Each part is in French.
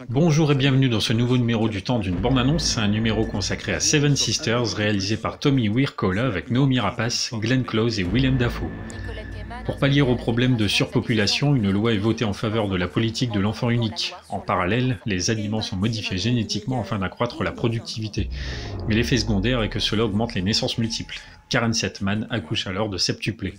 Bonjour et bienvenue dans ce nouveau numéro du Temps d'une bande-annonce, un numéro consacré à Seven Sisters, réalisé par Tommy Wirkola avec Noomi Rapace, Glenn Close et Willem Dafoe. Pour pallier au problème de surpopulation, une loi est votée en faveur de la politique de l'enfant unique. En parallèle, les aliments sont modifiés génétiquement afin d'accroître la productivité. Mais l'effet secondaire est que cela augmente les naissances multiples. Karen Settman accouche alors de septuplés.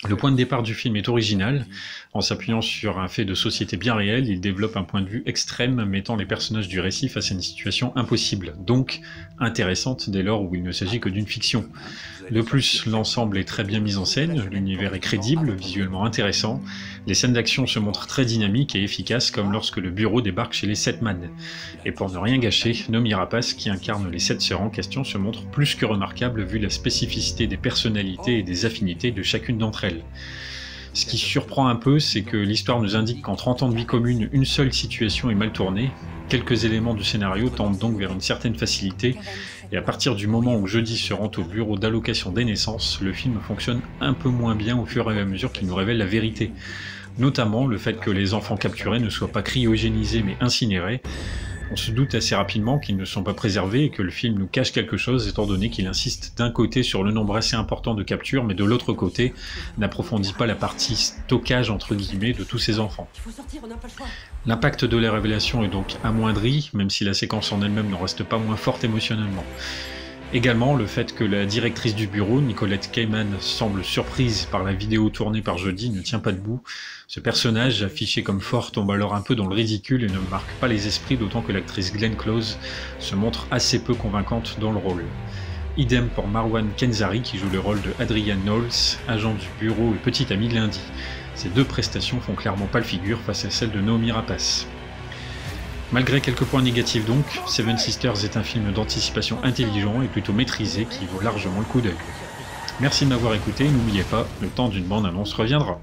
Le point de départ du film est original. En s'appuyant sur un fait de société bien réel, il développe un point de vue extrême mettant les personnages du récit face à une situation impossible, donc intéressante dès lors où il ne s'agit que d'une fiction. De plus, l'ensemble est très bien mis en scène, l'univers est crédible, visuellement intéressant, les scènes d'action se montrent très dynamiques et efficaces comme lorsque le bureau débarque chez les Settman. Et pour ne rien gâcher, Noomi Rapace, qui incarne les 7 sœurs en question, se montre plus que remarquable vu la spécificité des personnalités et des affinités de chacune d'entre elles. Ce qui surprend un peu, c'est que l'histoire nous indique qu'en 30 ans de vie commune, une seule situation est mal tournée. Quelques éléments du scénario tendent donc vers une certaine facilité, et à partir du moment où Jodie se rend au bureau d'allocation des naissances, le film fonctionne un peu moins bien au fur et à mesure qu'il nous révèle la vérité. Notamment le fait que les enfants capturés ne soient pas cryogénisés mais incinérés. On se doute assez rapidement qu'ils ne sont pas préservés et que le film nous cache quelque chose étant donné qu'il insiste d'un côté sur le nombre assez important de captures mais de l'autre côté n'approfondit pas la partie stockage entre guillemets de tous ces enfants. L'impact de la révélation est donc amoindri, même si la séquence en elle-même n'en reste pas moins forte émotionnellement. Également, le fait que la directrice du bureau, Nicolette Kamen, semble surprise par la vidéo tournée par Jodie ne tient pas debout. Ce personnage, affiché comme fort, tombe alors un peu dans le ridicule et ne marque pas les esprits, d'autant que l'actrice Glenn Close se montre assez peu convaincante dans le rôle. Idem pour Marwan Kenzari qui joue le rôle de Adrian Knowles, agent du bureau et petit ami de Lindy. Ces deux prestations font clairement pas le figure face à celle de Noomi Rapace. Malgré quelques points négatifs donc, Seven Sisters est un film d'anticipation intelligent et plutôt maîtrisé qui vaut largement le coup d'œil. Merci de m'avoir écouté, n'oubliez pas, le temps d'une bande-annonce reviendra.